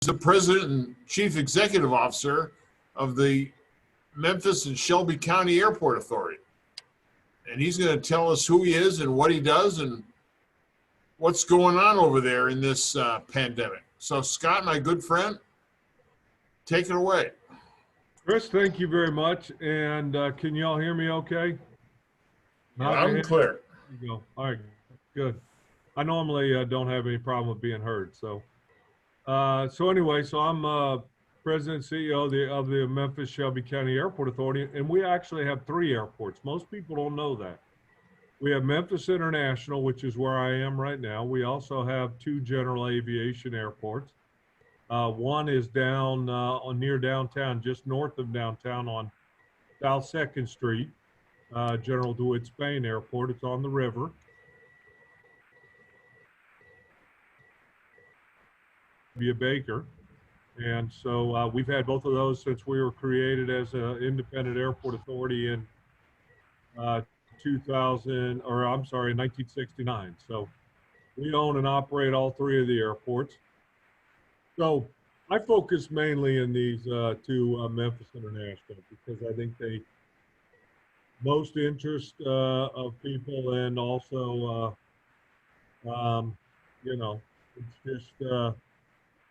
the president and chief executive officer of the Memphis and Shelby County Airport Authority. And he's going to tell us who he is and what he does and what's going on over there in this pandemic. So Scott, my good friend, take it away. Chris, thank you very much. And can you all hear me okay? I'm clear. There you go. All right, good. I normally don't have any problem with being heard. So anyway, I'm President and CEO of the Memphis Shelby County Airport Authority, and we actually have 3 airports. Most people don't know that. We have Memphis International, which is where I am right now. We also have 2 general aviation airports. One is down near downtown, just north of downtown on South 2nd Street, General DeWitt Spain Airport. It's on the river. Be a Baker. And so we've had both of those since we were created as an independent airport authority in 1969. So we own and operate all 3 of the airports. So I focus mainly in these 2 Memphis International because I think they most interest of people, and also you know, it's just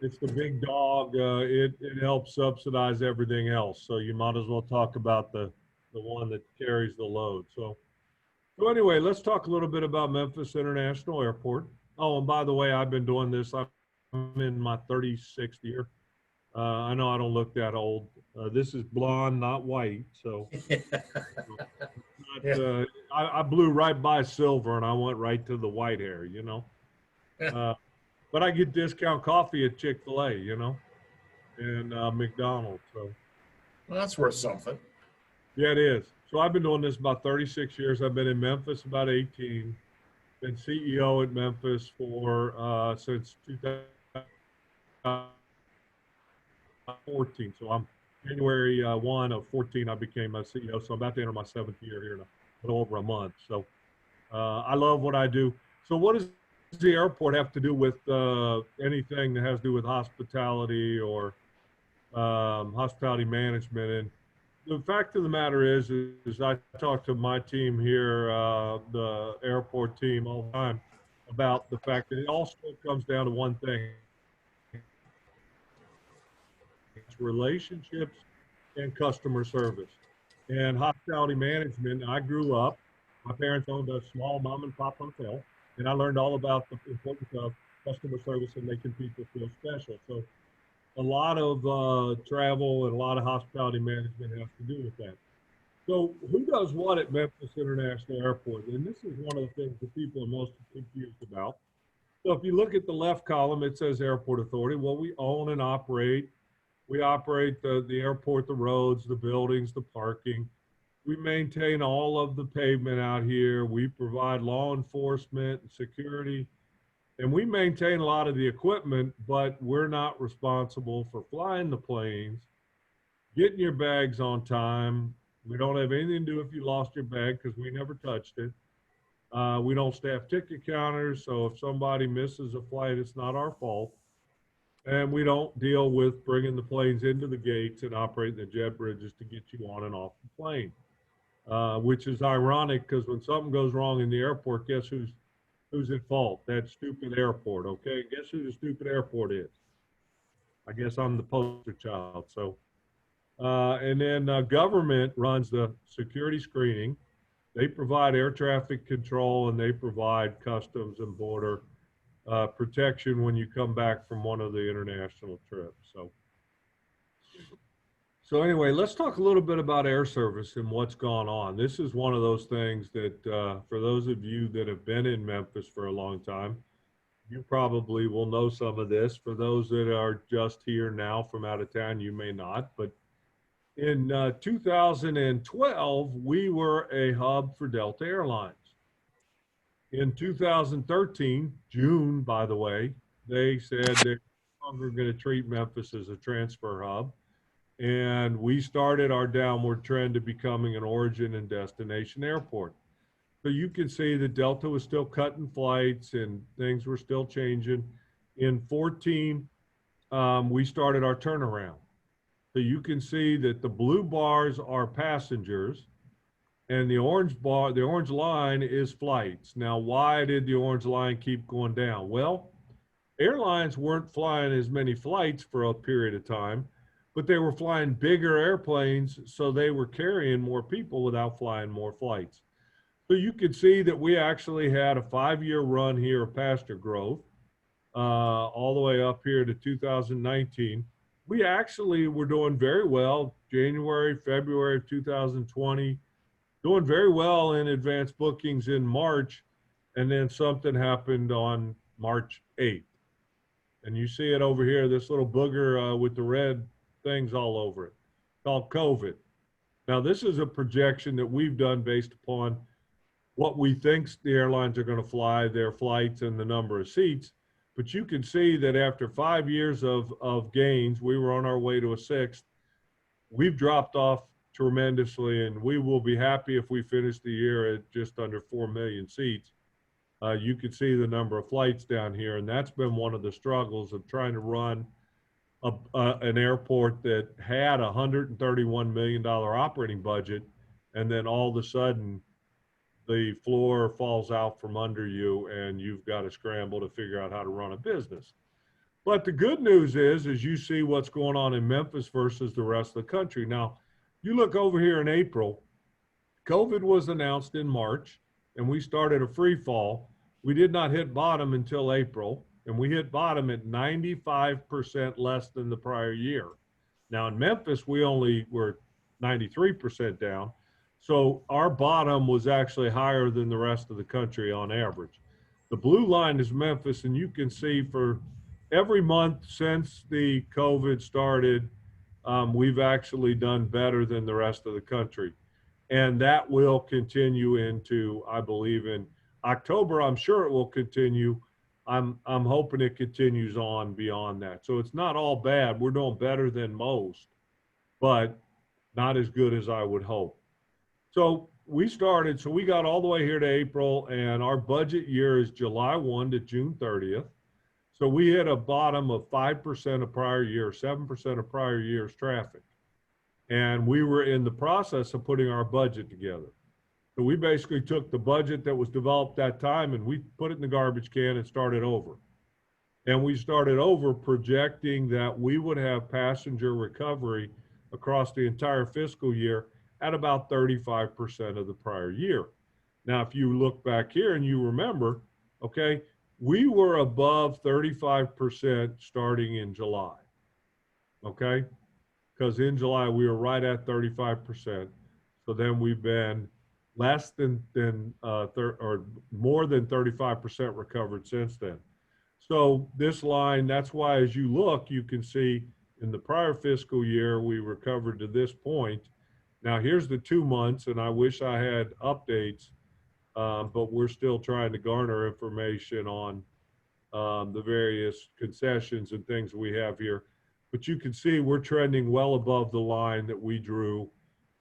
it's the big dog. It helps subsidize everything else. So you might as well talk about the one that carries the load. So anyway, let's talk a little bit about Memphis International Airport. Oh, and by the way, I've been doing this. I'm in my 36th year. I know I don't look that old. This is blonde, not white. So I blew right by silver and I went right to the white hair, you know. But I get discount coffee at Chick-fil-A, you know, and McDonald's. So Well, that's worth something. yeah, it is. So I've been doing this about 36 years. I've been in Memphis about 18. Been CEO at Memphis for since 2014. So I'm January 1 of 14. I became a CEO. So I'm about to enter my 7th year here in a little over a month. So I love what I do. So what does the airport have to do with anything that has to do with hospitality or hospitality management? And the fact of the matter is I talk to my team here, the airport team, all the time about the fact that it all still comes down to one thing. It's relationships and customer service. And hospitality management, I grew up, my parents owned a small mom and pop hotel, and I learned all about the importance of customer service and making people feel special. So a lot of travel and a lot of hospitality management has to do with that. So who does what at Memphis International Airport? And this is one of the things that people are most confused about. So if you look at the left column, it says Airport Authority. Well, we own and operate. We operate the airport, the roads, the buildings, the parking. We maintain all of the pavement out here. We provide law enforcement and security. And we maintain a lot of the equipment, but we're not responsible for flying the planes, getting your bags on time. We don't have anything to do if you lost your bag because we never touched it. We don't staff ticket counters, so if somebody misses a flight, it's not our fault. And we don't deal with bringing the planes into the gates and operating the jet bridges to get you on and off the plane, which is ironic because when something goes wrong in the airport, guess who's at fault? That stupid airport, okay? Guess who the stupid airport is? I guess I'm the poster child. So, and then government runs the security screening. They provide air traffic control and they provide customs and border protection when you come back from one of the international trips. So anyway, let's talk a little bit about air service and what's gone on. This is one of those things that for those of you that have been in Memphis for a long time, you probably will know some of this. For those that are just here now from out of town, you may not. But in 2012, we were a hub for Delta Airlines. In 2013, June, by the way, they said they're no longer going to treat Memphis as a transfer hub. And we started our downward trend to becoming an origin and destination airport. So you can see that Delta was still cutting flights and things were still changing. In 14, we started our turnaround. So you can see that the blue bars are passengers and the orange line is flights. Now, why did the orange line keep going down? Well, airlines weren't flying as many flights for a period of time, but they were flying bigger airplanes, so they were carrying more people without flying more flights. So you could see that we actually had a 5-year run here of passenger growth, all the way up here to 2019. We actually were doing very well January, February of 2020, doing very well in advanced bookings in March, and then something happened on March 8th. And you see it over here, this little booger with the red things all over it, called COVID. Now, this is a projection that we've done based upon what we think the airlines are going to fly, their flights, and the number of seats. But you can see that after 5 years of gains, we were on our way to a sixth. We've dropped off tremendously, and we will be happy if we finish the year at just under 4 million seats. You can see the number of flights down here, and that's been one of the struggles of trying to run an airport that had a $131 million operating budget, and then all of a sudden the floor falls out from under you and you've got to scramble to figure out how to run a business. But the good news is you see what's going on in Memphis versus the rest of the country. Now, you look over here in April, COVID was announced in March, and we started a free fall. We did not hit bottom until April, and we hit bottom at 95% less than the prior year. Now, in Memphis, we only were 93% down. So our bottom was actually higher than the rest of the country on average. The blue line is Memphis, and you can see for every month since the COVID started, we've actually done better than the rest of the country. And that will continue into, I believe, in October. I'm sure it will continue. I'm hoping it continues on beyond that. So it's not all bad. We're doing better than most, but not as good as I would hope. So we got all the way here to April, and our budget year is July 1 to June 30th. So we hit a bottom of 5% of prior year, 7% of prior year's traffic. And we were in the process of putting our budget together. So we basically took the budget that was developed that time and we put it in the garbage can and started over. And we started over projecting that we would have passenger recovery across the entire fiscal year at about 35% of the prior year. Now, if you look back here and you remember, okay, we were above 35% starting in July, okay? Because in July, we were right at 35%. So then we've been less than or more than 35% recovered since then. So this line, that's why as you look, you can see in the prior fiscal year, we recovered to this point. Now here's the 2 months, and I wish I had updates, but we're still trying to garner information on the various concessions and things we have here. But you can see we're trending well above the line that we drew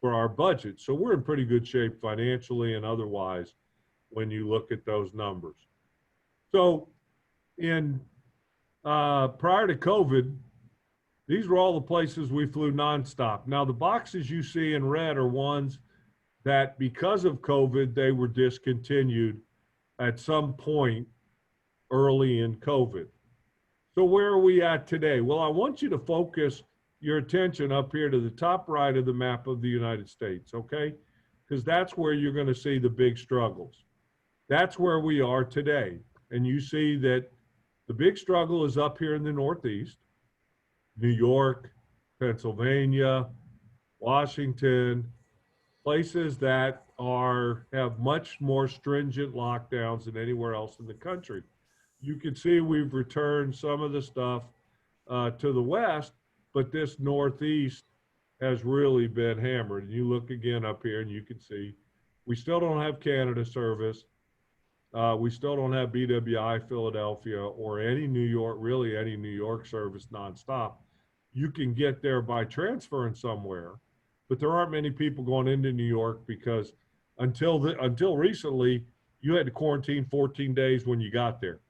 for our budget. So we're in pretty good shape financially and otherwise when you look at those numbers. So in prior to COVID, these were all the places we flew nonstop. Now the boxes you see in red are ones that because of COVID, they were discontinued at some point early in COVID. So where are we at today? Well, I want you to focus your attention up here to the top right of the map of the United States, okay? Because that's where you're going to see the big struggles. That's where we are today. And you see that the big struggle is up here in the Northeast, New York, Pennsylvania, Washington, places that have much more stringent lockdowns than anywhere else in the country. You can see we've returned some of the stuff to the West, but this Northeast has really been hammered. And you look again up here and you can see we still don't have Canada service. We still don't have BWI Philadelphia or any New York service nonstop. You can get there by transferring somewhere, but there aren't many people going into New York because until recently, you had to quarantine 14 days when you got there.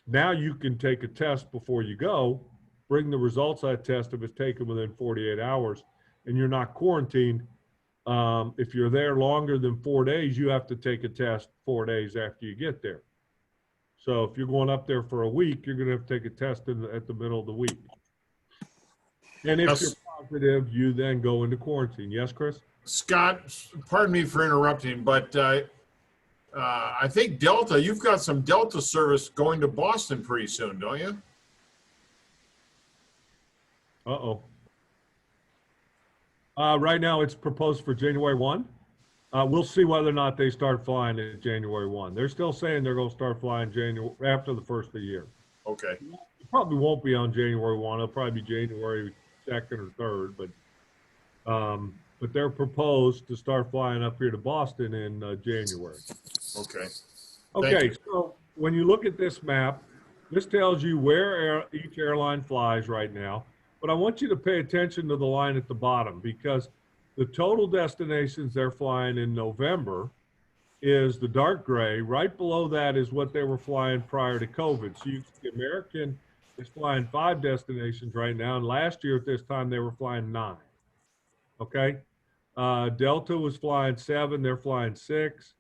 Now you can take a test before you go, bring the results of that test if it's taken within 48 hours and you're not quarantined. If you're there longer than 4 days, you have to take a test 4 days after you get there. So if you're going up there for a week, you're going to have to take a test at the middle of the week. And if you're positive, you then go into quarantine. Yes, Chris? Scott, pardon me for interrupting, but I think Delta, you've got some Delta service going to Boston pretty soon, don't you? Uh-oh. Right now, it's proposed for January 1. We'll see whether or not they start flying at January 1. They're still saying they're going to start flying after the first of the year. Okay. It probably won't be on January 1. It'll probably be January 2nd or 3rd, but they're proposed to start flying up here to Boston in January. Okay. Okay, so when you look at this map, this tells you where each airline flies right now. But I want you to pay attention to the line at the bottom, because the total destinations they're flying in November is the dark gray. Right below that is what they were flying prior to COVID. So American is flying 5 destinations right now, and last year at this time they were flying 9. Okay, Delta was flying 7. They're flying 6.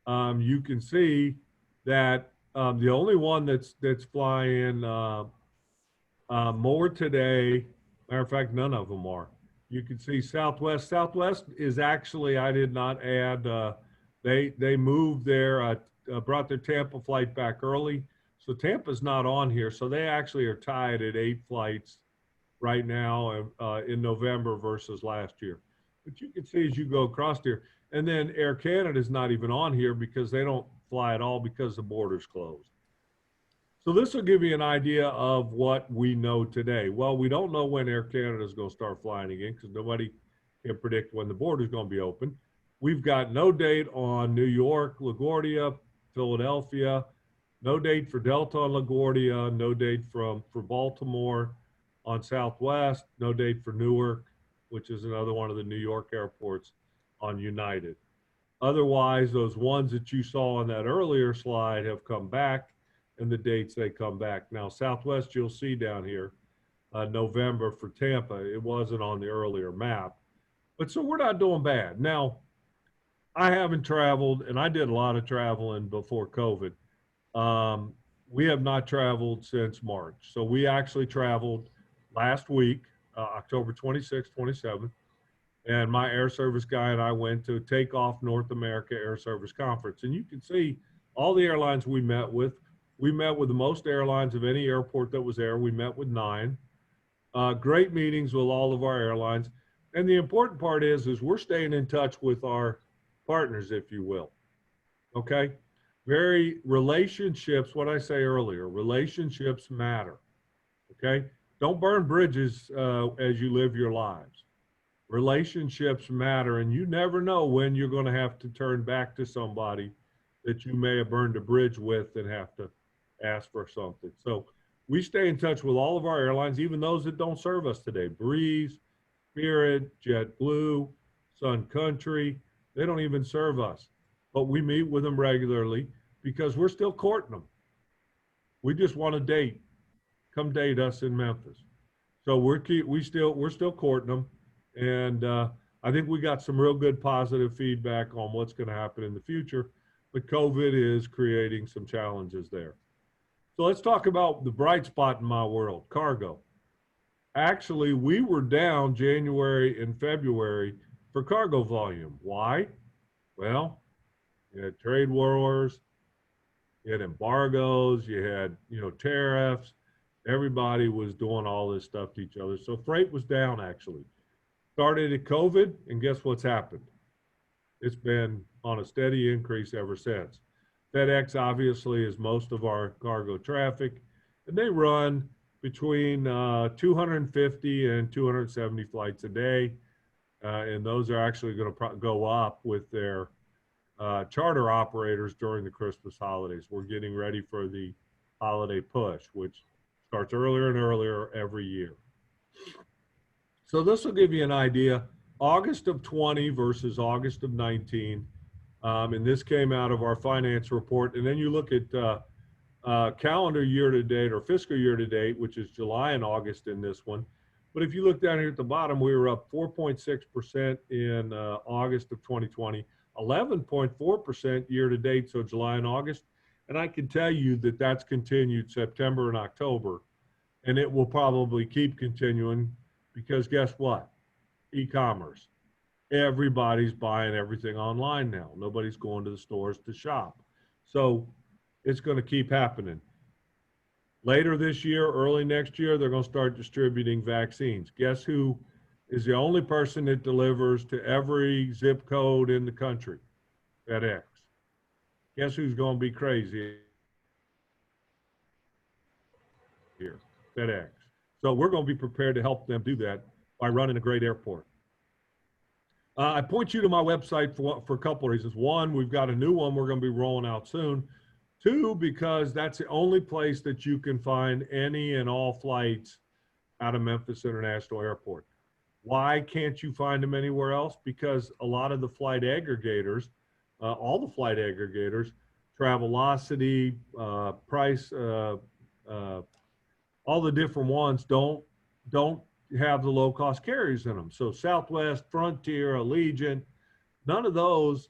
You can see that the only one that's flying more today, matter of fact, none of them are. You can see Southwest. Southwest is actually, I did not add, they moved brought their Tampa flight back early. So Tampa's not on here. So they actually are tied at 8 flights right now in November versus last year. But you can see as you go across here, and then Air Canada is not even on here because they don't fly at all because the border's closed. So this will give you an idea of what we know today. Well, we don't know when Air Canada is going to start flying again because nobody can predict when the border is going to be open. We've got no date on New York, LaGuardia, Philadelphia, no date for Delta on LaGuardia, no date for Baltimore on Southwest, no date for Newark, which is another one of the New York airports, on United. Otherwise, those ones that you saw on that earlier slide have come back, and the dates they come back. Now, Southwest, you'll see down here, November for Tampa. It wasn't on the earlier map. But so we're not doing bad. Now, I haven't traveled, and I did a lot of traveling before COVID. We have not traveled since March. So we actually traveled last week, October 26th, 27th. And my air service guy and I went to Takeoff North America Air Service Conference. And you can see all the airlines we met with. We met with the most airlines of any airport that was there. We met with 9. Great meetings with all of our airlines. And the important part is we're staying in touch with our partners, if you will. Okay? Relationships, what I say earlier, relationships matter. Okay? Don't burn bridges as you live your lives. Relationships matter, and you never know when you're going to have to turn back to somebody that you may have burned a bridge with and have to ask for something. So we stay in touch with all of our airlines, even those that don't serve us today. Breeze, Spirit, JetBlue, Sun Country, they don't even serve us. But we meet with them regularly because we're still courting them. We just want a date. Come date us in Memphis. So we're still courting them. And I think we got some real good positive feedback on what's going to happen in the future. But COVID is creating some challenges there. So let's talk about the bright spot in my world, cargo. Actually, we were down January and February for cargo volume. Why? Well, you had trade wars, you had embargoes, you had, tariffs. Everybody was doing all this stuff to each other. So freight was down, actually. Started at COVID, and guess what's happened? It's been on a steady increase ever since. FedEx obviously is most of our cargo traffic, and they run between 250 and 270 flights a day, and those are actually going to go up with their charter operators during the Christmas holidays. We're getting ready for the holiday push, which starts earlier and earlier every year. So this will give you an idea. August of 20 versus August of 19. And this came out of our finance report. And then you look at calendar year to date or fiscal year to date, which is July and August in this one. But if you look down here at the bottom, we were up 4.6% in August of 2020, 11.4% year to date, so July and August. And I can tell you that that's continued September and October, and it will probably keep continuing because guess what? E-commerce. Everybody's buying everything online now. Nobody's going to the stores to shop. So it's going to keep happening. Later this year, early next year, they're going to start distributing vaccines. Guess who is the only person that delivers to every zip code in the country? FedEx. Guess who's going to be crazy here? FedEx. So we're going to be prepared to help them do that by running a great airport. I point you to my website for a couple of reasons. One, we've got a new one we're going to be rolling out soon. Two, because that's the only place that you can find any and all flights out of Memphis International Airport. Why can't you find them anywhere else? Because a lot of the flight aggregators, all the flight aggregators, Travelocity, Price, all the different ones don't have the low-cost carriers in them. So Southwest, Frontier, Allegiant, none of those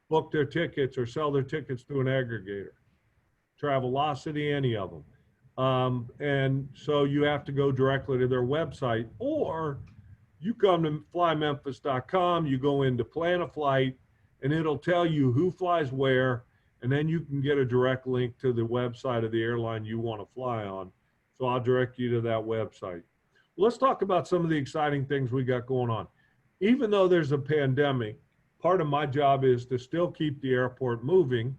book their tickets or sell their tickets through an aggregator. Travelocity, any of them. And so you have to go directly to their website, or you come to flymemphis.com, you go into plan a flight, and it'll tell you who flies where, and then you can get a direct link to the website of the airline you want to fly on. So I'll direct you to that website. Let's talk about some of the exciting things we got going on. Even though there's a pandemic, part of my job is to still keep the airport moving,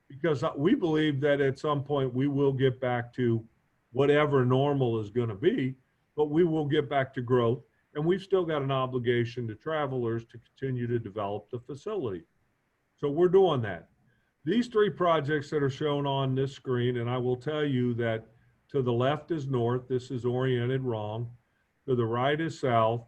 because we believe that at some point we will get back to whatever normal is going to be, but we will get back to growth. And we've still got an obligation to travelers to continue to develop the facility. So we're doing that. These three projects that are shown on this screen, and I will tell you that to the left is north, this is oriented wrong. To the right is south,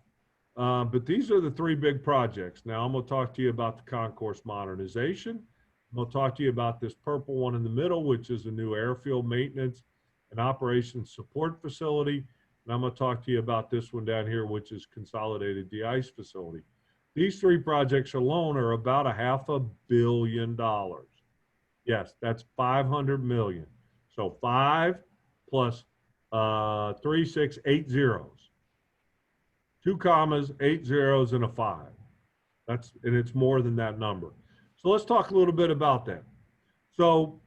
but these are the three big projects. Now I'm going to talk to you about the concourse modernization. I'm going to talk to you about this purple one in the middle, which is a new airfield maintenance and operations support facility. And I'm going to talk to you about this one down here, which is consolidated de-ice facility. These three projects alone are about $500 million. Yes, that's 500 million. So 5 plus 3, 6, 8 zeros. 2 commas, 8 zeros, and a 5. And it's more than that number. So let's talk a little bit about that. So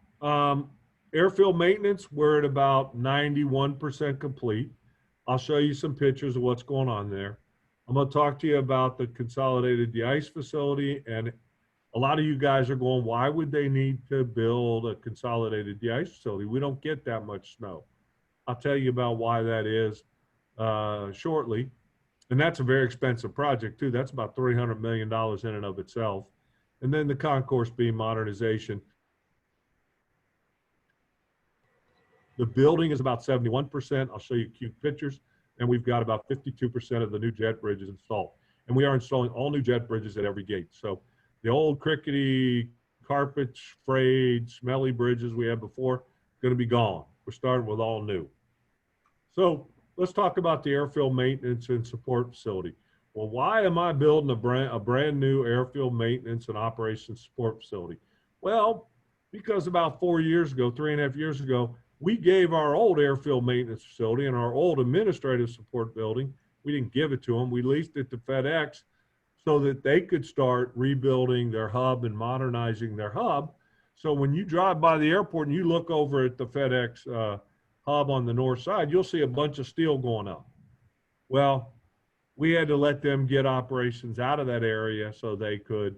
airfield maintenance, we're at about 91% complete. I'll show you some pictures of what's going on there. I'm going to talk to you about the consolidated de-ice facility. And a lot of you guys are going, why would they need to build a consolidated de-ice facility? We don't get that much snow. I'll tell you about why that is shortly. And that's a very expensive project too. That's about $300 million in and of itself. And then the concourse beam modernization. The building is about 71%. I'll show you cute pictures. And we've got about 52% of the new jet bridges installed. And we are installing all new jet bridges at every gate. So the old crickety, carpet frayed, smelly bridges we had before, going to be gone. We're starting with all new. So let's talk about the airfield maintenance and support facility. Well, why am I building a brand new airfield maintenance and operations support facility? Well, because about 4 years ago, 3.5 years ago, we gave our old airfield maintenance facility and our old administrative support building, we didn't give it to them, we leased it to FedEx so that they could start rebuilding their hub and modernizing their hub. So when you drive by the airport and you look over at the FedEx hub on the north side, you'll see a bunch of steel going up. Well, we had to let them get operations out of that area so they could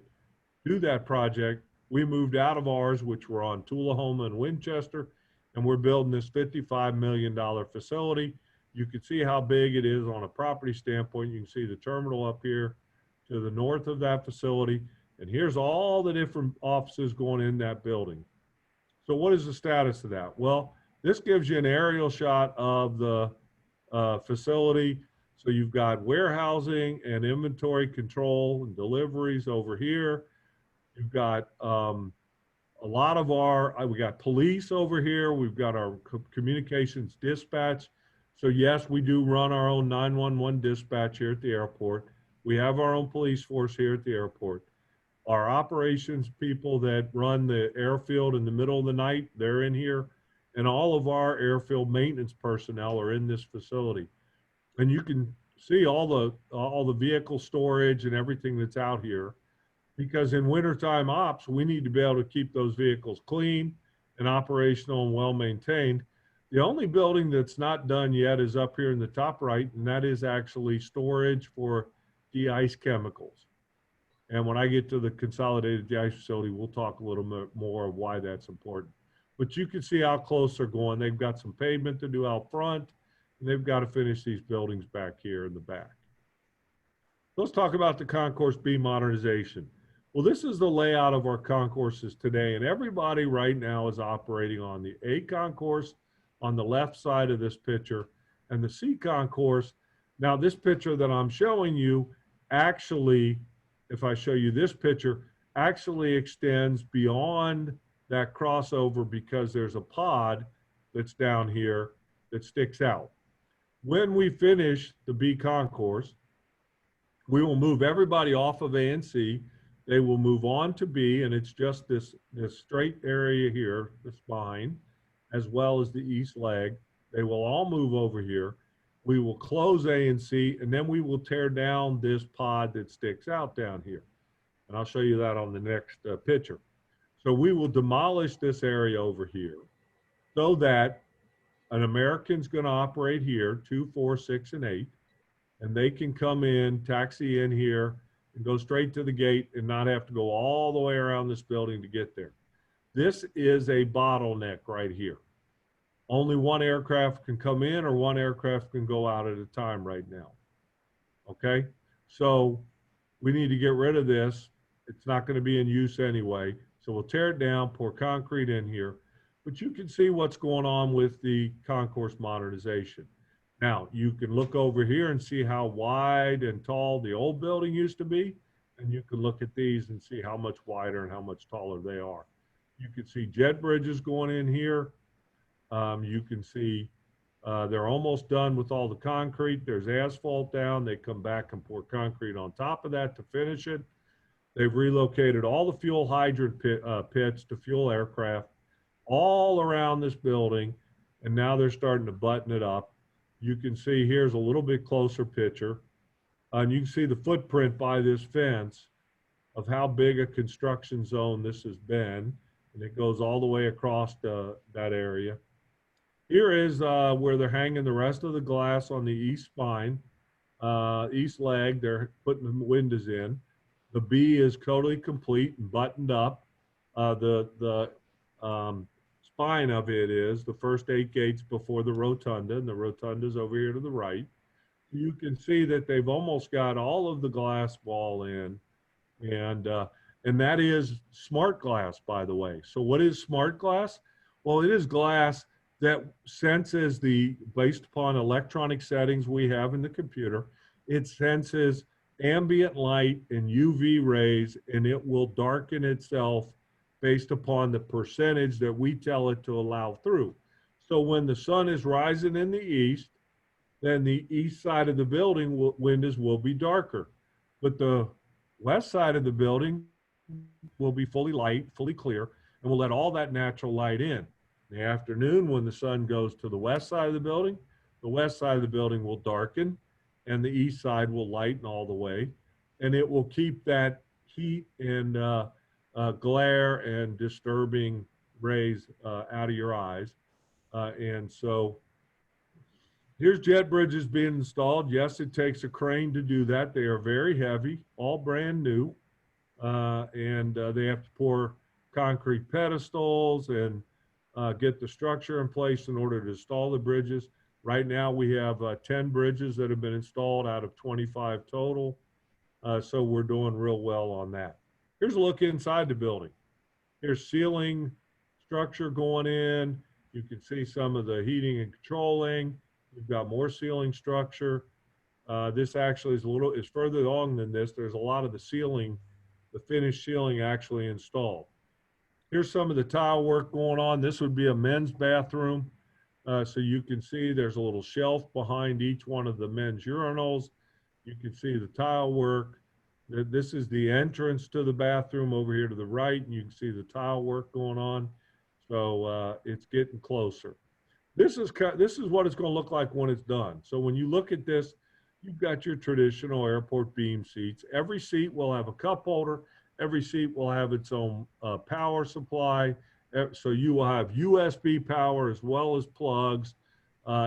do that project. We moved out of ours, which were on Tullahoma and Winchester, and we're building this $55 million facility. You can see how big it is on a property standpoint. You can see the terminal up here to the north of that facility. And here's all the different offices going in that building. So what is the status of that? Well, this gives you an aerial shot of the facility. So you've got warehousing and inventory control and deliveries over here. You've got a lot of we got police over here. We've got our communications dispatch. So yes, we do run our own 911 dispatch here at the airport. We have our own police force here at the airport. Our operations people that run the airfield in the middle of the night, they're in here. And all of our airfield maintenance personnel are in this facility. And you can see all the vehicle storage and everything that's out here, because in wintertime ops, we need to be able to keep those vehicles clean and operational and well maintained. The only building that's not done yet is up here in the top right, and that is actually storage for de-ice chemicals. And when I get to the consolidated de-ice facility, we'll talk a little bit more of why that's important. But you can see how close they're going. They've got some pavement to do out front, and they've got to finish these buildings back here in the back. Let's talk about the Concourse B modernization. Well, this is the layout of our concourses today, and everybody right now is operating on the A concourse on the left side of this picture and the C concourse. Now, this picture that I'm showing you actually, if I show you this picture, actually extends beyond that crossover because there's a pod that's down here that sticks out. When we finish the B concourse, we will move everybody off of A and C. They will move on to B, and it's just this straight area here, the spine, as well as the east leg. They will all move over here. We will close A and C, and then we will tear down this pod that sticks out down here. And I'll show you that on the next picture. So we will demolish this area over here so that an American's going to operate here, 2, 4, 6, and 8, and they can come in, taxi in here, and go straight to the gate and not have to go all the way around this building to get there. This is a bottleneck right here. Only one aircraft can come in or one aircraft can go out at a time right now. Okay, so we need to get rid of this. It's not going to be in use anyway. So we'll tear it down, pour concrete in here. But you can see what's going on with the concourse modernization. Now, you can look over here and see how wide and tall the old building used to be. And you can look at these and see how much wider and how much taller they are. You can see jet bridges going in here. You can see they're almost done with all the concrete. There's asphalt down. They come back and pour concrete on top of that to finish it. They've relocated all the fuel hydrant pits to fuel aircraft all around this building. And now they're starting to button it up. You can see here's a little bit closer picture. And you can see the footprint by this fence of how big a construction zone this has been. And it goes all the way across that area. Here is where they're hanging the rest of the glass on the east spine, east leg. They're putting the windows in. The B is totally complete and buttoned up. The spine of it is the first 8 gates before the rotunda, and the rotunda is over here to the right. You can see that they've almost got all of the glass wall in, and that is smart glass, by the way. So what is smart glass? Well, it is glass that senses based upon electronic settings we have in the computer, it senses ambient light and UV rays, and it will darken itself based upon the percentage that we tell it to allow through. So when the sun is rising in the east, then the east side of the building windows will be darker. But the west side of the building will be fully light, fully clear, and we'll let all that natural light in. In the afternoon, when the sun goes to the west side of the building will darken, and the east side will lighten all the way. And it will keep that heat and glare and disturbing rays out of your eyes. And so here's jet bridges being installed. Yes, it takes a crane to do that. They are very heavy, all brand new. And they have to pour concrete pedestals and get the structure in place in order to install the bridges. Right now we have 10 bridges that have been installed out of 25 total. So we're doing real well on that. Here's a look inside the building. Here's ceiling structure going in. You can see some of the heating and controlling. We've got more ceiling structure. This actually is further along than this. There's a lot of the ceiling, the finished ceiling actually installed. Here's some of the tile work going on. This would be a men's bathroom. So you can see there's a little shelf behind each one of the men's urinals. You can see the tile work. This is the entrance to the bathroom over here to the right, and you can see the tile work going on. So it's getting closer. This is what it's going to look like when it's done. So when you look at this, you've got your traditional airport beam seats. Every seat will have a cup holder. Every seat will have its own power supply. So you will have USB power as well as plugs.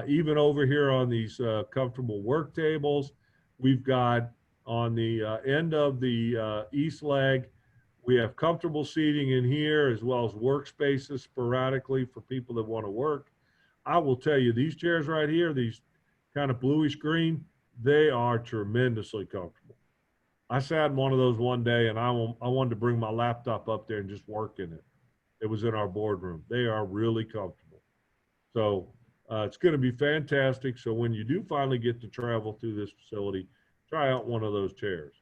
Even over here on these comfortable work tables, we've got on the end of the east leg, we have comfortable seating in here as well as workspaces sporadically for people that want to work. I will tell you, these chairs right here, these kind of bluish green, they are tremendously comfortable. I sat in one of those one day and I wanted to bring my laptop up there and just work in it. It was in our boardroom. They are really comfortable. So it's going to be fantastic. So when you do finally get to travel through this facility, try out one of those chairs.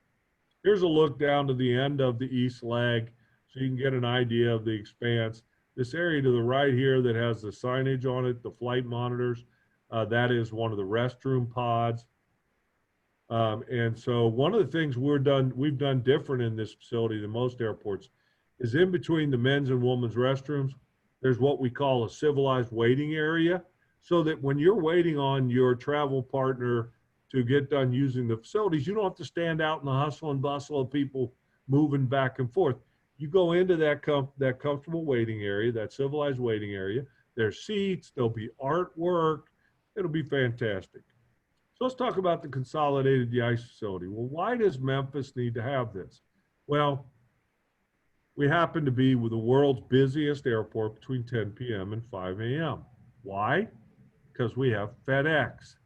Here's a look down to the end of the east leg so you can get an idea of the expanse. This area to the right here that has the signage on it, the flight monitors, that is one of the restroom pods. And so one of the things we've done different in this facility than most airports is in between the men's and women's restrooms, there's what we call a civilized waiting area, so that when you're waiting on your travel partner to get done using the facilities, you don't have to stand out in the hustle and bustle of people moving back and forth. You go into that comfortable waiting area, that civilized waiting area. There's seats, there'll be artwork. It'll be fantastic. So let's talk about the consolidated de-ice facility. Well, why does Memphis need to have this? Well, we happen to be with the world's busiest airport between 10 p.m. and 5 a.m. Why? Because we have FedEx.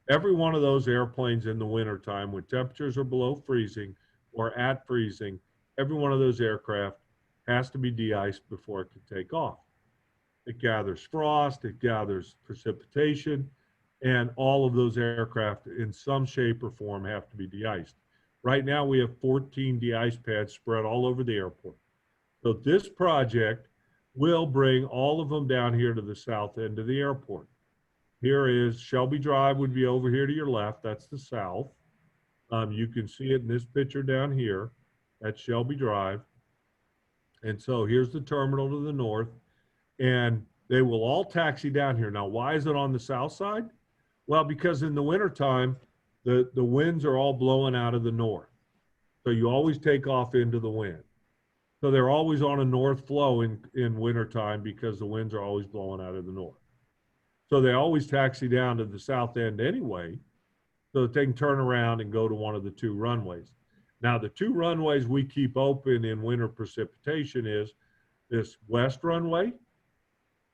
Every one of those airplanes in the wintertime when temperatures are below freezing or at freezing, every one of those aircraft has to be de-iced before it can take off. It gathers frost, it gathers precipitation, and all of those aircraft in some shape or form have to be de-iced. Right now we have 14 de-ice pads spread all over the airport. So this project will bring all of them down here to the south end of the airport. Here is Shelby Drive would be over here to your left. That's the south. You can see it in this picture down here. That's Shelby Drive. And so here's the terminal to the north. And they will all taxi down here. Now, why is it on the south side? Well, because in the wintertime, the winds are all blowing out of the north. So you always take off into the wind. So they're always on a north flow in wintertime because the winds are always blowing out of the north. So they always taxi down to the south end anyway, so that they can turn around and go to one of the two runways. Now, the two runways we keep open in winter precipitation is this west runway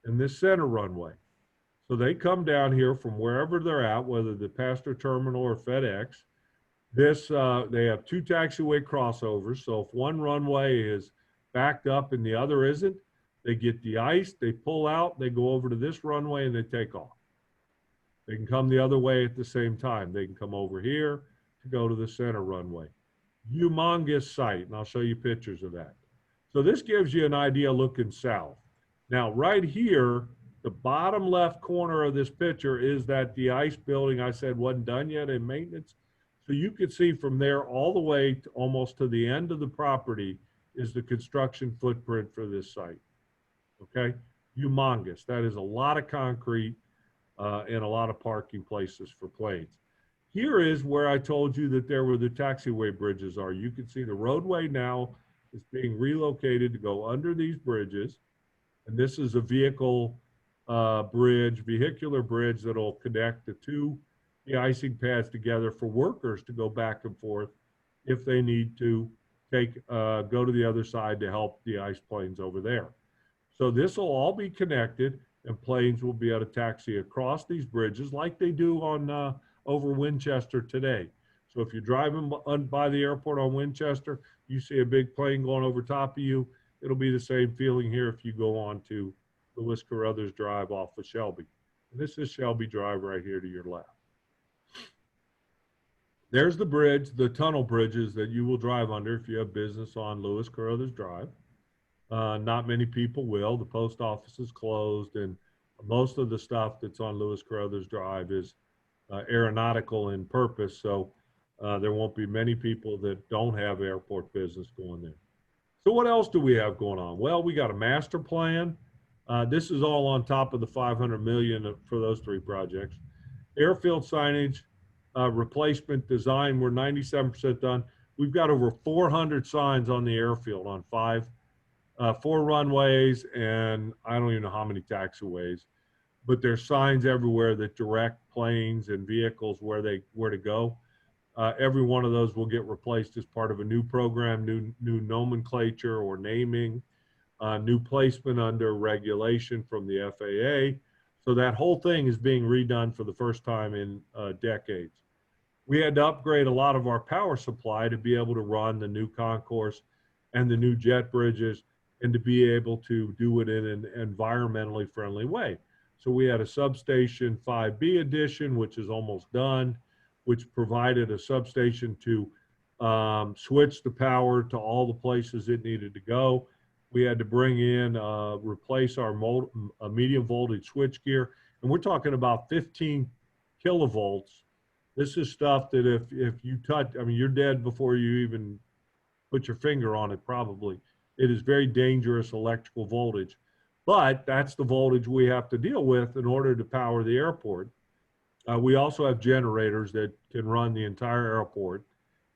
and this center runway. So they come down here from wherever they're at, whether the Pastor Terminal or FedEx. They have two taxiway crossovers. So if one runway is backed up and the other isn't, they get de-iced, they pull out, they go over to this runway and they take off. They can come the other way at the same time. They can come over here to go to the center runway. Humongous site, and I'll show you pictures of that. So this gives you an idea looking south. Now, right here, the bottom left corner of this picture is that de-ice building I said wasn't done yet in maintenance. So you can see from there all the way to almost to the end of the property is the construction footprint for this site. Okay, humongous. That is a lot of concrete and a lot of parking places for planes. Here is where I told you that there were the taxiway bridges are. You can see the roadway now is being relocated to go under these bridges. And this is a vehicular bridge that'll connect the two de-icing pads together for workers to go back and forth if they need to go to the other side to help de-ice planes over there. So this will all be connected and planes will be able to taxi across these bridges like they do on over Winchester today. So if you're driving by the airport on Winchester, you see a big plane going over top of you. It'll be the same feeling here if you go on to Lewis Carruthers Drive off of Shelby. And this is Shelby Drive right here to your left. There's the bridge, the tunnel bridges that you will drive under if you have business on Lewis Carruthers Drive. Not many people will. The post office is closed, and most of the stuff that's on Lewis Carruthers Drive is aeronautical in purpose. So there won't be many people that don't have airport business going there. So what else do we have going on? Well, we got a master plan. This is all on top of the 500 million for those three projects. Airfield signage, replacement design, we're 97% done. We've got over 400 signs on the airfield on four runways, and I don't even know how many taxiways, but there's signs everywhere that direct planes and vehicles where to go. Every one of those will get replaced as part of a new program, new nomenclature or naming, new placement under regulation from the FAA. So that whole thing is being redone for the first time in decades. We had to upgrade a lot of our power supply to be able to run the new concourse and the new jet bridges, and to be able to do it in an environmentally friendly way. So we had a substation 5B addition, which is almost done, which provided a substation to switch the power to all the places it needed to go. We had to bring in, replace our medium voltage switch gear. And we're talking about 15 kilovolts. This is stuff that if you touch, I mean, you're dead before you even put your finger on it, probably. It is very dangerous electrical voltage, but that's the voltage we have to deal with in order to power the airport. We also have generators that can run the entire airport.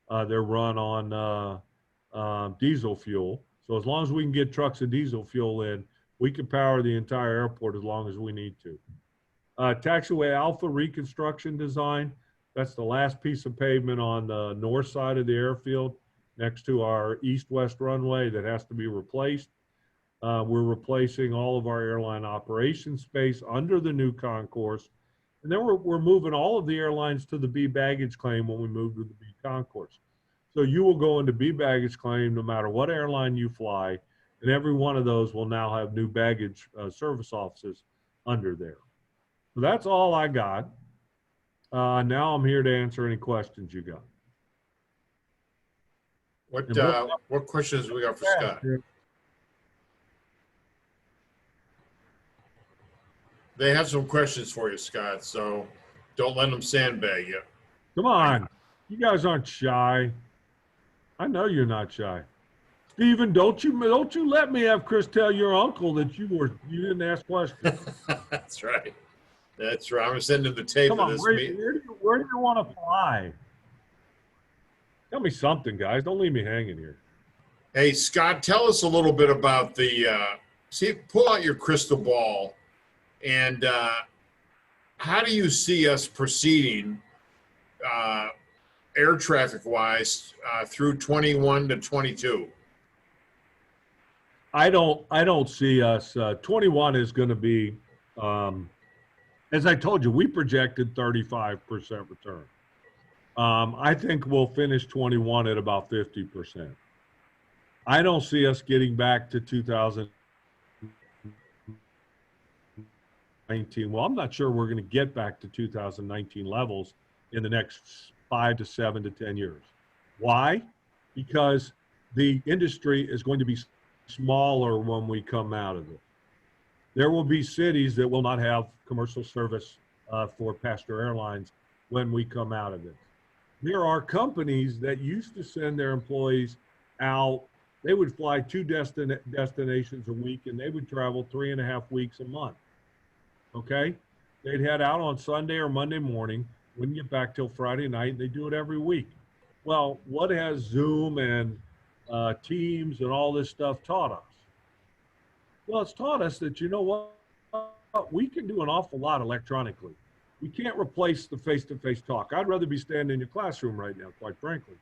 They're run on diesel fuel. So as long as we can get trucks of diesel fuel in, we can power the entire airport as long as we need to. Taxiway Alpha reconstruction design. That's the last piece of pavement on the north side of the airfield next to our east-west runway that has to be replaced. We're replacing all of our airline operations space under the new concourse. And then we're moving all of the airlines to the B baggage claim when we move to the B concourse. So you will go into B baggage claim no matter what airline you fly, and every one of those will now have new baggage service offices under there. So that's all I got. Now I'm here to answer any questions you got. What questions we got for Scott? They have some questions for you, Scott, so don't let them sandbag you. Come on. You guys aren't shy. I know you're not shy. Stephen, don't you let me have Chris tell your uncle that you didn't ask questions. That's right. That's right. I'm gonna send him the tape of this meeting. Where do you want to fly? Tell me something, guys. Don't leave me hanging here. Hey, Scott, tell us a little bit about pull out your crystal ball, and how do you see us proceeding air traffic wise through 21 to 22? I don't see us. 21 is going to be, as I told you, we projected 35% return. I think we'll finish 21 at about 50%. I don't see us getting back to 2019. Well, I'm not sure we're going to get back to 2019 levels in the next 5 to 7 to 10 years. Why? Because the industry is going to be smaller when we come out of it. There will be cities that will not have commercial service for passenger airlines when we come out of it. There are companies that used to send their employees out. They would fly 2 destinations a week, and they would travel 3.5 weeks a month. Okay? They'd head out on Sunday or Monday morning, wouldn't get back till Friday night, and they do it every week. Well, what has Zoom and Teams and all this stuff taught us? Well, it's taught us that, you know what, we can do an awful lot electronically. We can't replace the face-to-face talk. I'd rather be standing in your classroom right now, quite frankly.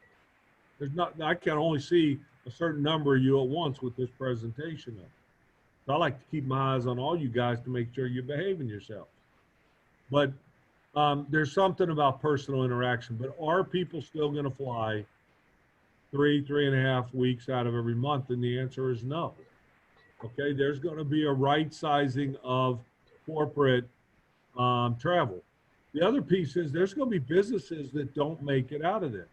I can only see a certain number of you at once with this presentation up. So I like to keep my eyes on all you guys to make sure you're behaving yourselves. But there's something about personal interaction. But are people still going to fly 3.5 weeks out of every month? And the answer is no. Okay, there's going to be a right sizing of corporate travel. The other piece is there's going to be businesses that don't make it out of this.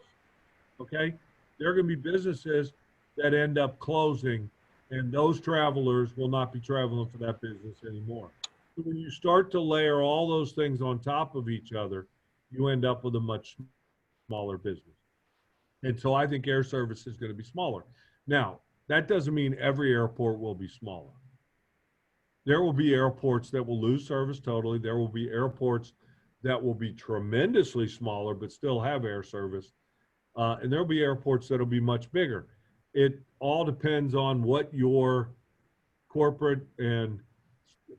Okay, there are going to be businesses that end up closing and those travelers will not be traveling for that business anymore. So when you start to layer all those things on top of each other, you end up with a much smaller business. And so I think air service is going to be smaller. Now, that doesn't mean every airport will be smaller. There will be airports that will lose service totally. There will be airports that will be tremendously smaller but still have air service. And there'll be airports that'll be much bigger. It all depends on what your corporate and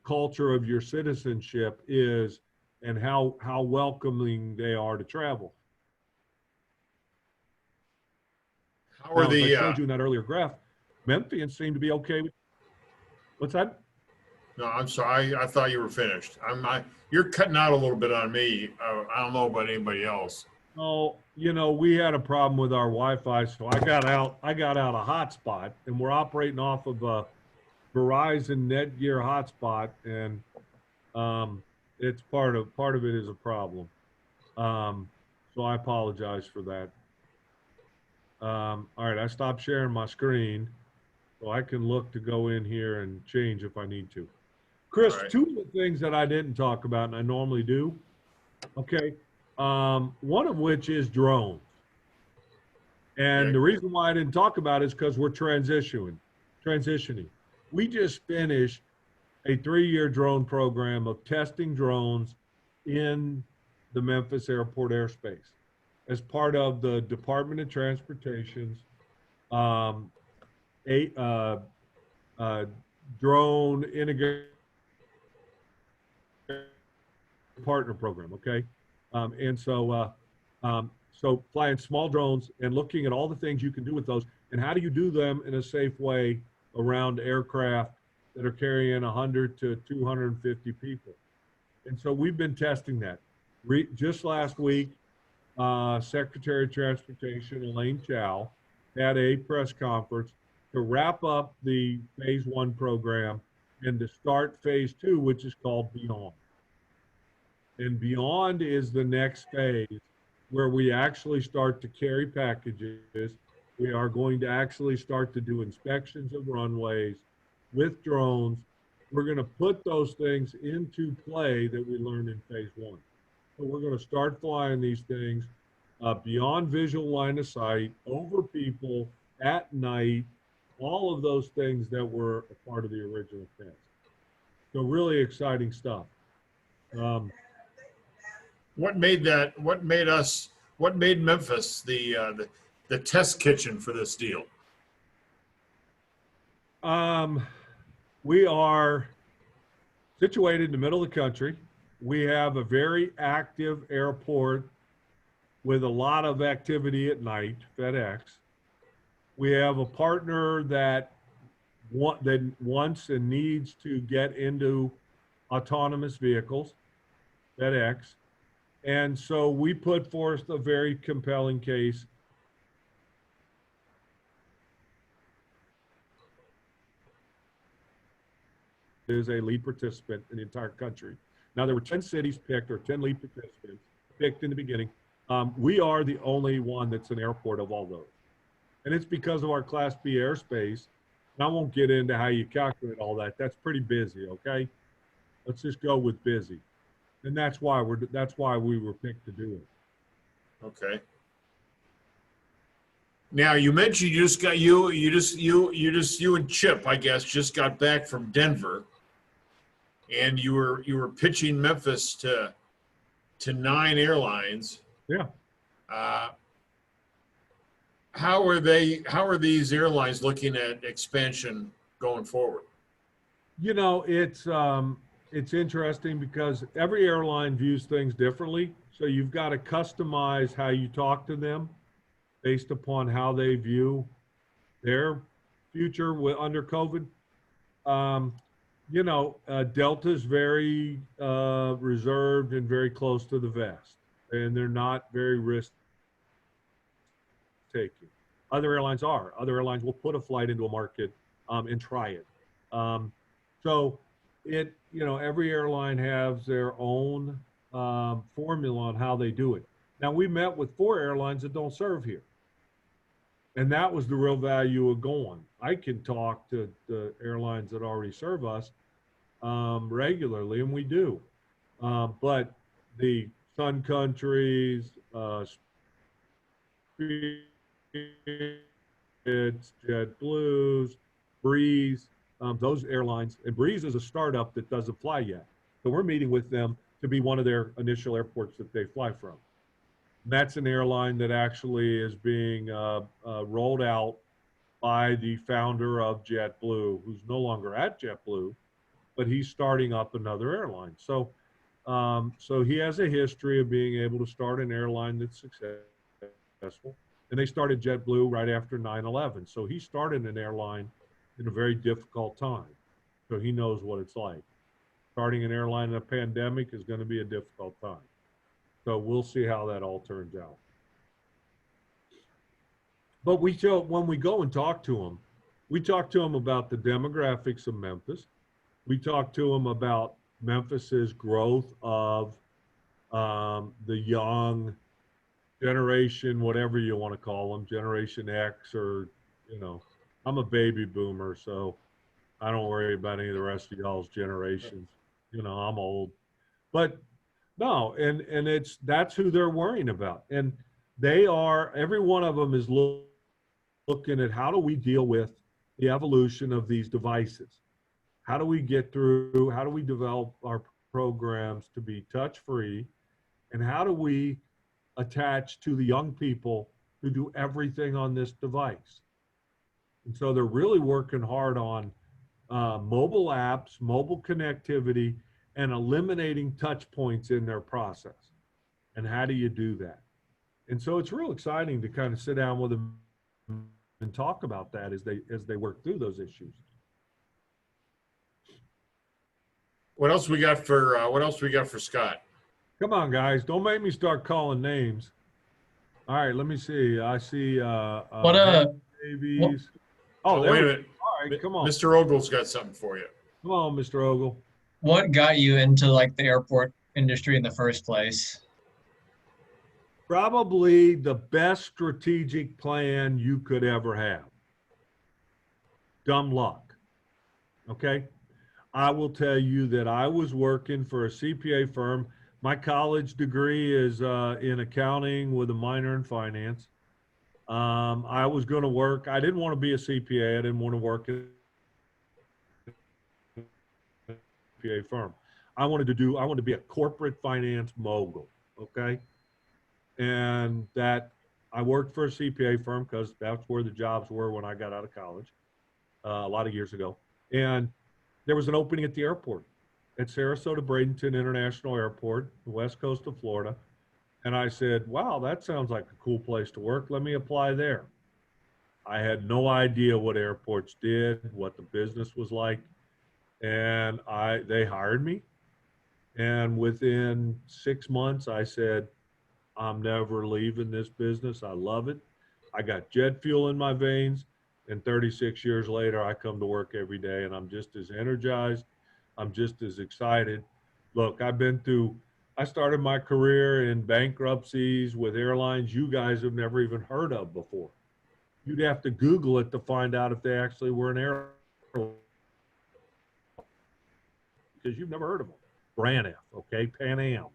culture of your citizenship is and how welcoming they are to travel. How are Now, as I the, showed you in that earlier graph, Memphians seem to be okay with. What's that? no, I'm sorry. I thought you were finished. You're cutting out a little bit on me. I don't know about anybody else. Oh, we had a problem with our Wi-Fi, so I got out a hotspot, and we're operating off of a Verizon Netgear hotspot, and it's part of it is a problem. So I apologize for that. All right, I stopped sharing my screen, so I can look to go in here and change if I need to. Chris, All right. two of the things that I didn't talk about, and I normally do, okay, one of which is drones. And Okay. the reason why I didn't talk about it is because we're transitioning. We just finished a 3-year drone program of testing drones in the Memphis airport airspace as part of the Department of Transportation's drone integrated partner program. Okay. So flying small drones and looking at all the things you can do with those and how do you do them in a safe way around aircraft that are carrying 100 to 250 people. And so we've been testing that. Just last week, Secretary of Transportation Elaine Chao had a press conference to wrap up the phase 1 program and to start phase 2, which is called Beyond. And Beyond is the next phase where we actually start to carry packages. We are going to actually start to do inspections of runways with drones. We're going to put those things into play that we learned in phase 1. So we're going to start flying these things beyond visual line of sight, over people, at night, all of those things that were a part of the original test. So really exciting stuff. What made Memphis the test kitchen for this deal? We are situated in the middle of the country. We have a very active airport with a lot of activity at night, FedEx. We have a partner that wants and needs to get into autonomous vehicles, FedEx. And so we put forth a very compelling case. Is a lead participant in the entire country. Now, there were 10 cities picked, or 10 lead participants picked in the beginning. We are the only one that's an airport of all those. And it's because of our Class B airspace. And I won't get into how you calculate all that. That's pretty busy, okay? Let's just go with busy. And that's why we were picked to do it. Okay. Now you mentioned you and Chip, I guess, just got back from Denver, and you were pitching Memphis to 9 airlines. Yeah. How are these airlines looking at expansion going forward? It's interesting because every airline views things differently. So you've got to customize how you talk to them based upon how they view their future under COVID. Delta's very reserved and very close to the vest, and they're not very risk taking. Other airlines are. Other airlines will put a flight into a market and try it. Every airline has their own formula on how they do it. Now, we met with 4 airlines that don't serve here. And that was the real value of going. I can talk to the airlines that already serve us regularly, and we do. But the Sun Countries, it's JetBlues, Breeze, those airlines. And Breeze is a startup that doesn't fly yet. So we're meeting with them to be one of their initial airports that they fly from. That's an airline that actually is being rolled out by the founder of JetBlue, who's no longer at JetBlue, but he's starting up another airline. So, so he has a history of being able to start an airline that's successful. And they started JetBlue right after 9/11. So he started an airline in a very difficult time. So he knows what it's like. Starting an airline in a pandemic is going to be a difficult time. So we'll see how that all turns out. But when we go and talk to them, we talk to them about the demographics of Memphis. We talk to them about Memphis's growth of the young generation, whatever you want to call them, Generation X, or, you know, I'm a baby boomer, so I don't worry about any of the rest of y'all's generations. You know, I'm old. But no, and that's who they're worrying about. And every one of them is looking at how do we deal with the evolution of these devices? How do we get through? How do we develop our programs to be touch-free? And how do we attach to the young people who do everything on this device? And so they're really working hard on mobile apps, mobile connectivity, and eliminating touch points in their process. And how do you do that? And so it's real exciting to kind of sit down with them and talk about that as they work through those issues. What else we got for Scott? Come on, guys, don't make me start calling names. All right, let me see. I see Davies. Oh, wait a minute. All right, come on. Mr. Ogle's got something for you. Come on, Mr. Ogle. What got you into like the airport industry in the first place? Probably the best strategic plan you could ever have. Dumb luck. Okay? I will tell you that I was working for a CPA firm. My college degree is in accounting with a minor in finance. I was going to work. I didn't want to be a CPA. I didn't want to work at a CPA firm. I wanted to be a corporate finance mogul. Okay. And that I worked for a CPA firm because that's where the jobs were when I got out of college a lot of years ago. And there was an opening at the airport at Sarasota Bradenton International Airport, the west coast of Florida. And I said, wow, that sounds like a cool place to work. Let me apply there. I had no idea what airports did, what the business was like. And they hired me. And within 6 months, I said, I'm never leaving this business. I love it. I got jet fuel in my veins. And 36 years later, I come to work every day and I'm just as energized. I'm just as excited. Look, I started my career in bankruptcies with airlines you guys have never even heard of before. You'd have to Google it to find out if they actually were an airline, because you've never heard of them. Braniff, okay, Pan Am.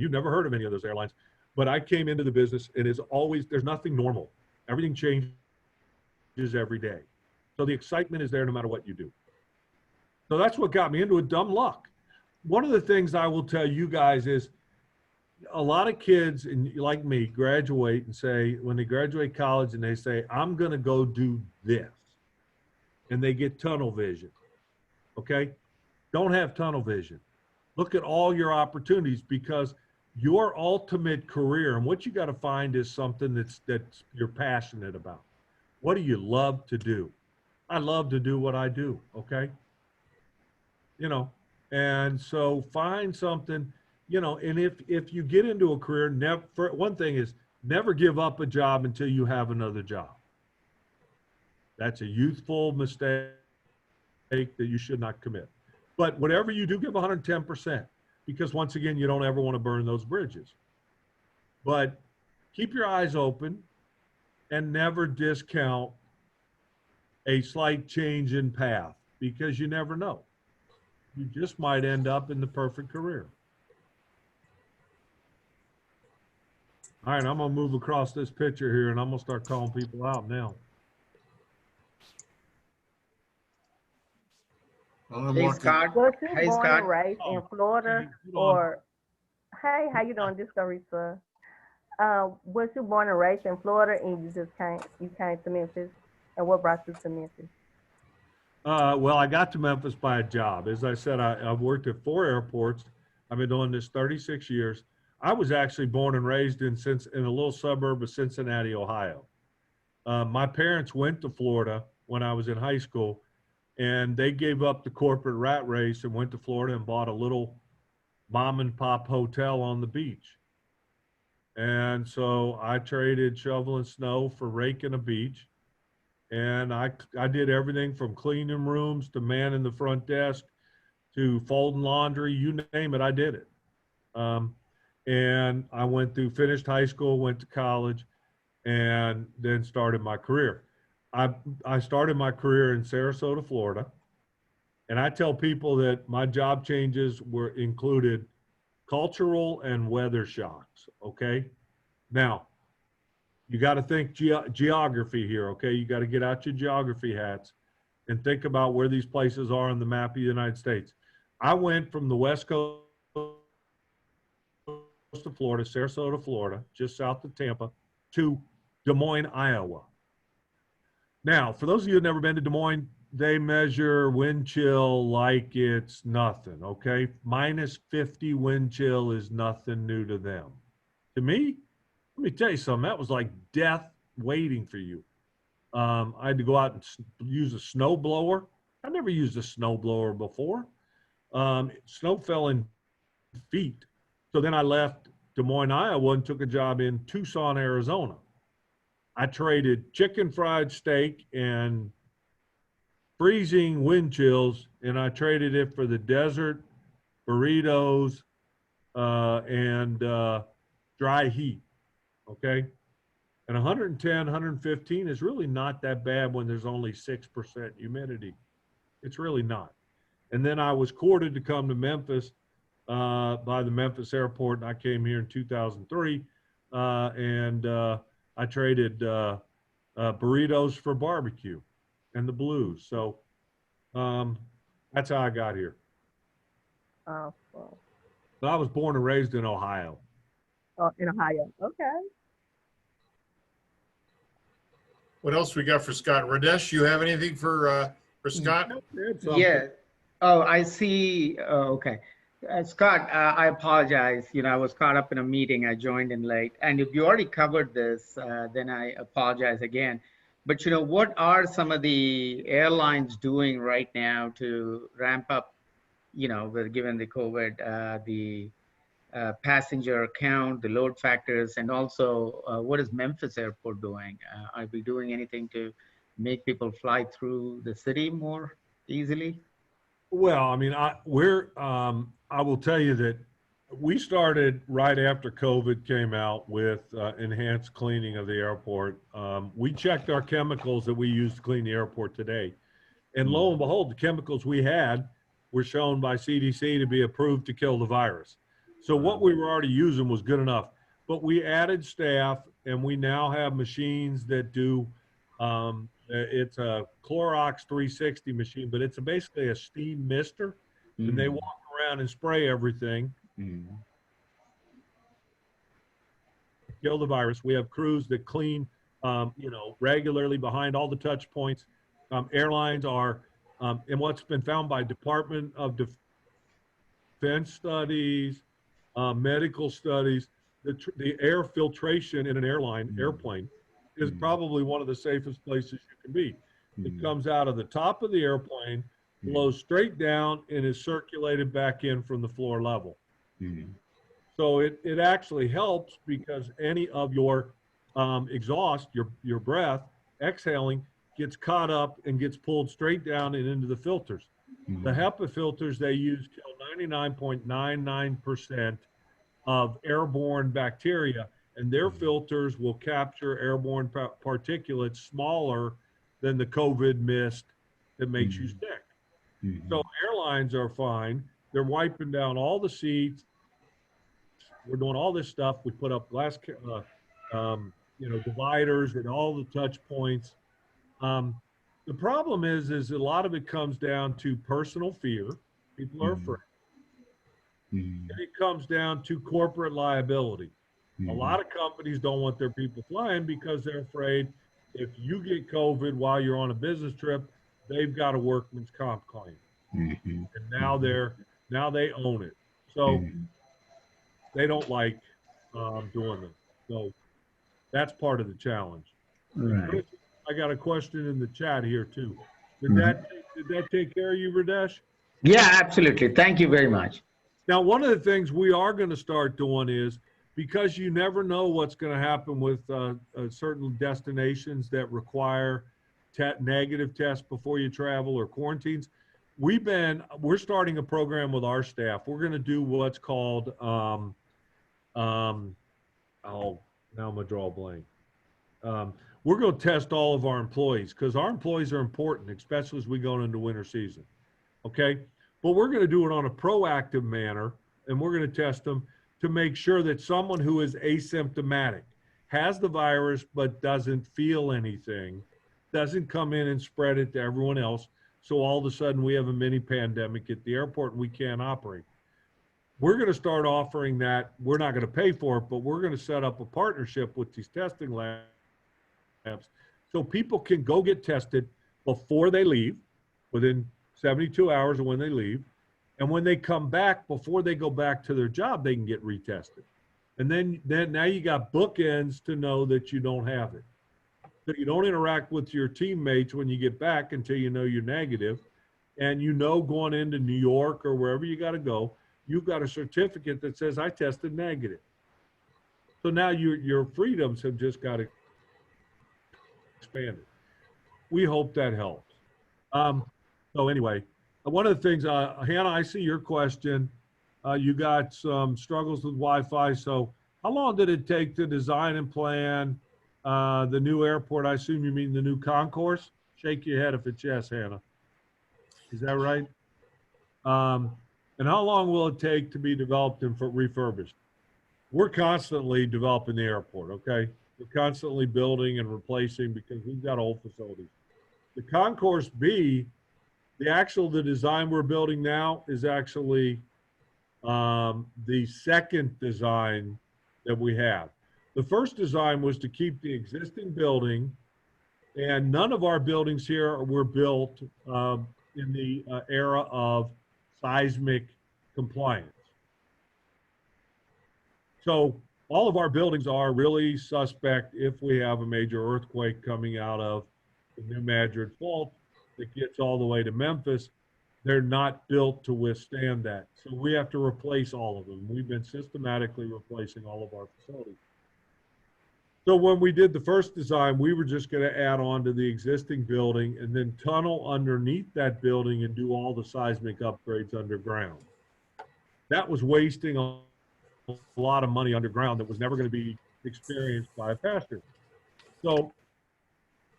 You've never heard of any of those airlines. But I came into the business and there's nothing normal. Everything changes every day. So the excitement is there no matter what you do. So that's what got me into it, dumb luck. One of the things I will tell you guys is a lot of kids, and like me, graduate and say, when they graduate college and they say, I'm going to go do this, and they get tunnel vision. Okay? Don't have tunnel vision. Look at all your opportunities, because your ultimate career, and what you got to find is something that's you're passionate about. What do you love to do? I love to do what I do. Okay. You know, and so find something, you know, and if you get into a career, one thing is never give up a job until you have another job. That's a youthful mistake that you should not commit. But whatever you do, give 110%, because once again, you don't ever want to burn those bridges. But keep your eyes open and never discount a slight change in path, because you never know. You just might end up in the perfect career. All right, I'm gonna move across this picture here and I'm gonna start calling people out now. I'm Hey looking. Scott. Was you Hey born and Scott. raised Oh, in Florida, okay, hold on. or hey, how you doing? This is Carissa. Was you born and raised in Florida, and you came to Memphis, and what brought you to Memphis? Well, I got to Memphis by a job. As I said, I've worked at 4 airports. I've been doing this 36 years. I was actually born and raised in a little suburb of Cincinnati, Ohio. My parents went to Florida when I was in high school, and they gave up the corporate rat race and went to Florida and bought a little mom and pop hotel on the beach. And so I traded shoveling snow for raking a beach. And I did everything from cleaning rooms to manning the front desk to folding laundry, you name it, I did it. And I finished high school, went to college, and then started my career. I started my career in Sarasota, Florida. And I tell people that my job changes included cultural and weather shocks, okay? Now, you got to think geography here, okay? You got to get out your geography hats and think about where these places are on the map of the United States. I went from the west coast of Florida, Sarasota, Florida, just south of Tampa, to Des Moines, Iowa. Now, for those of you who've never been to Des Moines, they measure wind chill like it's nothing, okay? -50 wind chill is nothing new to them. To me, let me tell you something, that was like death waiting for you. I had to go out and use a snow blower. I never used a snow blower before. Snow fell in feet. So then I left Des Moines, Iowa, and took a job in Tucson, Arizona. I traded chicken fried steak and freezing wind chills, and I traded it for the desert, burritos, and dry heat, okay? And 110, 115 is really not that bad when there's only 6% humidity. It's really not. And then I was courted to come to Memphis by the Memphis airport, and I came here in 2003, and I traded burritos for barbecue and the blues. So that's how I got here. Well, But I was born and raised in Ohio. in Ohio. Okay. What else we got for Scott? Radesh, you have anything for Scott? Yeah. Oh, I see. Okay. Scott, I apologize. I was caught up in a meeting. I joined in late. And if you already covered this, then I apologize again. But what are some of the airlines doing right now to ramp up, given the COVID, the passenger count, the load factors, and also what is Memphis Airport doing? Are we doing anything to make people fly through the city more easily? Well, I mean, I will tell you that we started right after COVID came out with enhanced cleaning of the airport. We checked our chemicals that we use to clean the airport today. And lo and behold, the chemicals we had were shown by CDC to be approved to kill the virus. So what we were already using was good enough. But we added staff, and we now have machines that do, it's a Clorox 360 machine, but it's basically a steam mister. And they walk around and spray everything. Kill the virus. We have crews that clean, regularly behind all the touch points. Airlines are, and what's been found by Department of Defense studies, medical studies, the air filtration in an airplane is probably one of the safest places you can be. It comes out of the top of the airplane, blows straight down, and is circulated back in from the floor level. So it actually helps because any of your exhaust, your breath, exhaling, gets caught up and gets pulled straight down and into the filters. The HEPA filters they use kill 99.99% of airborne bacteria and their filters will capture airborne particulates smaller than the COVID mist that makes you sick. So airlines are fine. They're wiping down all the seats. We're doing all this stuff. We put up glass, dividers and all the touch points. The problem is a lot of it comes down to personal fear. People are afraid. And it comes down to corporate liability. A lot of companies don't want their people flying because they're afraid if you get COVID while you're on a business trip, they've got a workman's comp claim. And now they own it. So they don't like doing this. So that's part of the challenge. Right. I got a question in the chat here too. Did that take care of you, Radesh? Yeah, absolutely. Thank you very much. Now, one of the things we are going to start doing is, because you never know what's going to happen with certain destinations that require negative tests before you travel or quarantines, we're starting a program with our staff. We're going to do what's called, now I'm going to draw a blank. We're going to test all of our employees because our employees are important, especially as we go into winter season. Okay. But we're going to do it on a proactive manner, and we're going to test them to make sure that someone who is asymptomatic, has the virus but doesn't feel anything, doesn't come in and spread it to everyone else. So all of a sudden we have a mini pandemic at the airport and we can't operate. We're going to start offering that. We're not going to pay for it, but we're going to set up a partnership with these testing labs so people can go get tested before they leave, within 72 hours of when they leave. And when they come back, before they go back to their job, they can get retested. And then now you got bookends to know that you don't have it. So you don't interact with your teammates when you get back until you know you're negative. And you know, going into New York or wherever you got to go, you've got a certificate that says I tested negative. So now your freedoms have just got expanded. We hope that helps. So anyway, one of the things, Hannah, I see your question. You got some struggles with Wi-Fi. So how long did it take to design and plan the new airport? I assume you mean the new concourse? Shake your head if it's yes, Hannah. Is that right? And how long will it take to be developed and refurbished? We're constantly developing the airport, okay? We're constantly building and replacing because we've got old facilities. The Concourse B, the design we're building now is actually the second design that we have. The first design was to keep the existing building, and none of our buildings here were built in the era of seismic compliance. So all of our buildings are really suspect if we have a major earthquake coming out of the New Madrid Fault that gets all the way to Memphis. They're not built to withstand that. So we have to replace all of them. We've been systematically replacing all of our facilities. So when we did the first design, we were just going to add on to the existing building and then tunnel underneath that building and do all the seismic upgrades underground. That was wasting a lot of money underground that was never going to be experienced by a pastor. So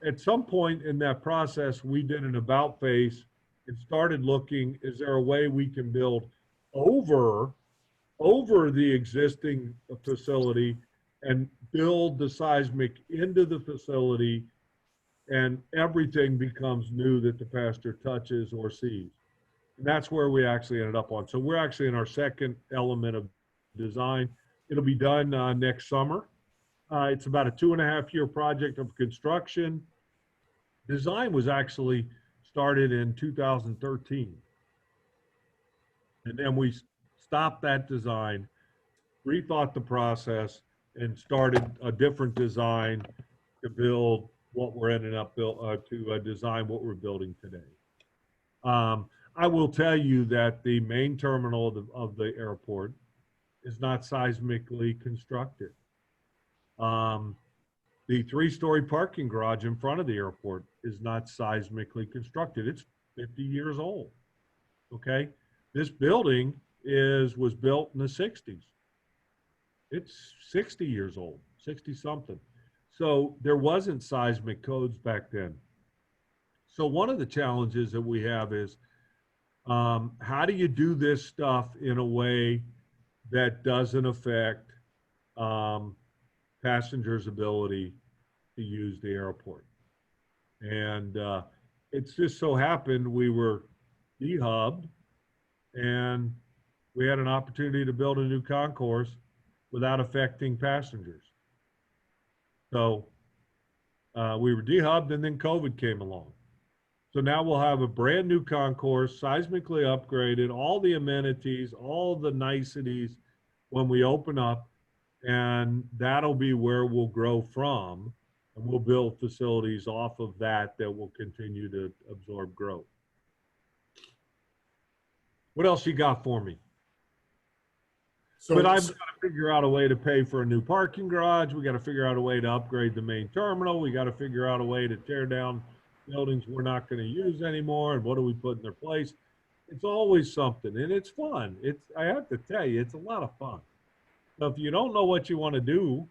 at some point in that process, we did an about face and started looking, is there a way we can build over the existing facility and build the seismic into the facility, and everything becomes new that the pastor touches or sees. And that's where we actually ended up on. So we're actually in our second element of design. It'll be done next summer. It's about a 2.5-year project of construction. Design was actually started in 2013. And then we stopped that design, rethought the process, and started a different design to build what we're ending up to design what we're building today. I will tell you that the main terminal of the airport is not seismically constructed. The 3-story parking garage in front of the airport is not seismically constructed. It's 50 years old, okay? This building was built in the 60s. It's 60 years old, 60 something. So there wasn't seismic codes back then. So one of the challenges that we have is how do you do this stuff in a way that doesn't affect passengers' ability to use the airport? And it's just so happened we were dehubbed and we had an opportunity to build a new concourse without affecting passengers. So we were dehubbed and then COVID came along. So now we'll have a brand new concourse, seismically upgraded, all the amenities, all the niceties when we open up, and that'll be where we'll grow from, and we'll build facilities off of that that will continue to absorb growth. What else you got for me? So, But I've got to figure out a way to pay for a new parking garage. We got to figure out a way to upgrade the main terminal. We got to figure out a way to tear down buildings we're not going to use anymore. And what do we put in their place? It's always something, and it's fun. I have to tell you, it's a lot of fun. So if you don't know what you want to do,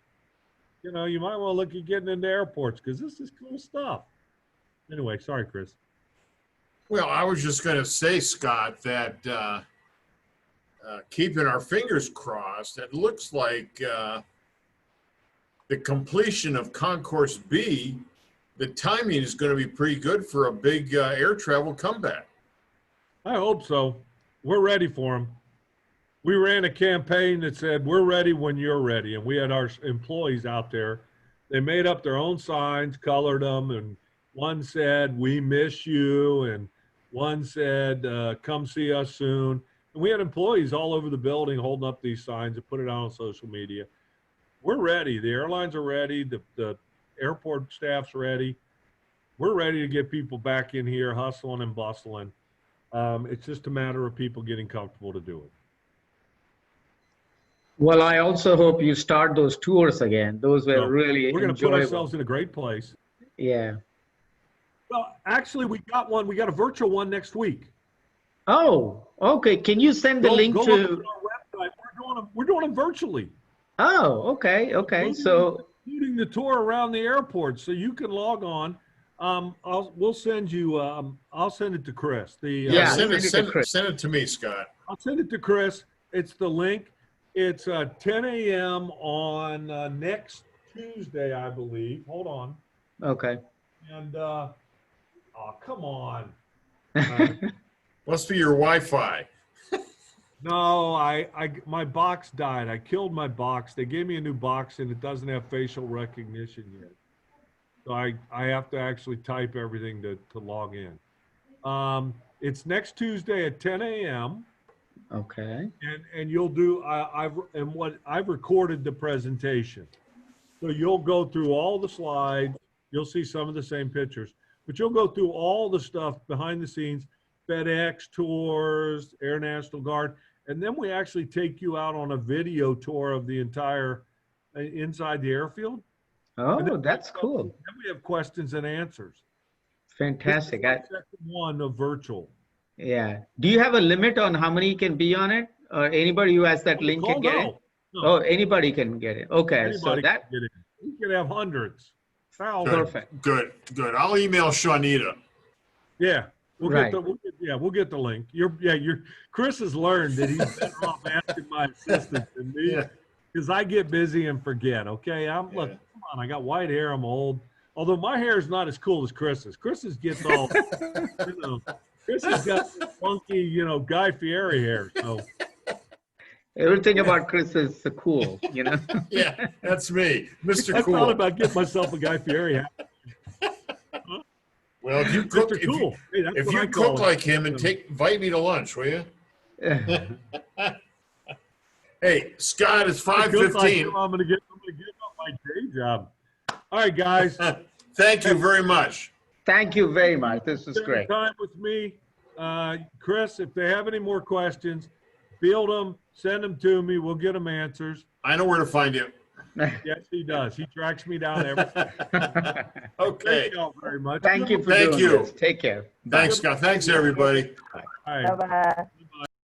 you know, you might want to look at getting into airports because this is cool stuff. Anyway, sorry, Chris. well, I was just going to say, Scott, that keeping our fingers crossed, it looks like the completion of Concourse B, the timing is going to be pretty good for a big air travel comeback. I hope so. We're ready for them. We ran a campaign that said, we're ready when you're ready. And we had our employees out there. They made up their own signs, colored them. And one said, we miss you. And one said, come see us soon. And we had employees all over the building holding up these signs and put it out on social media. We're ready. The airlines are ready. The airport staff's ready. We're ready to get people back in here hustling and bustling. It's just a matter of people getting comfortable to do it. Well, I also hope you start those tours again. Those were So, really we're going to put enjoyable. ourselves in a great place. Yeah. Well, actually, we got one. We got a virtual one next week. Oh, okay. Can you send the link Go look to? at our website. We're doing them virtually. Oh, okay. Okay. So, Including the tour around the airport, so you can log on. We'll send you. I'll send it to Chris. Yeah, send send it to Chris. send it to me, Scott. I'll send it to Chris. It's the link. It's 10 a.m. on next Tuesday, I believe. Hold on. okay. And oh, come on. Must be your Wi-Fi. No, my box died. I killed my box. They gave me a new box and it doesn't have facial recognition yet. So I have to actually type everything to log in. It's next Tuesday at 10 a.m. Okay. And you'll do, I've recorded the presentation. So you'll go through all the slides. You'll see some of the same pictures, but you'll go through all the stuff behind the scenes, FedEx tours, Air National Guard. And then we actually take you out on a video tour of the entire inside the airfield. Oh, that's cool. Then we have questions and answers. Fantastic. This is the second one of virtual. Yeah. Do you have a limit on how many can be on it? Or anybody who has that link can get it? No. Oh, anybody can get it. Okay. Anybody So that, can get in. You can have hundreds. Thousands. perfect. Good. I'll email Shawnita. Yeah. We'll Right. we'll get the link. Chris has learned that he's better off asking my assistant than me Yeah. because I get busy and forget. Okay. Look, Yeah. come on. I got white hair. I'm old. Although my hair is not as cool as Chris's. Chris's gets all, Chris has got funky, Guy Fieri hair. So Everything about Chris is cool, Yeah, that's me, Mr. I Cool. thought about getting myself a Guy Fieri hat. Well, if you cook, Mr. if you, Cool. Hey, that's if what you I call cook it. like him and invite me to lunch, will you? Hey, Scott, it's I cook like 5:15. him, I'm gonna give up my day job. All right, guys. Thank you very much. Thank you very much. This was Spend great. time with me. Chris, if they have any more questions, field them, send them to me. We'll get them answers. I know where to find you. Yes, he does. He tracks me down every time. Okay. Thank you all very much. Thank you for Thank doing you. this. Take care. Thanks, Scott. Thanks, everybody. All right. Bye-bye.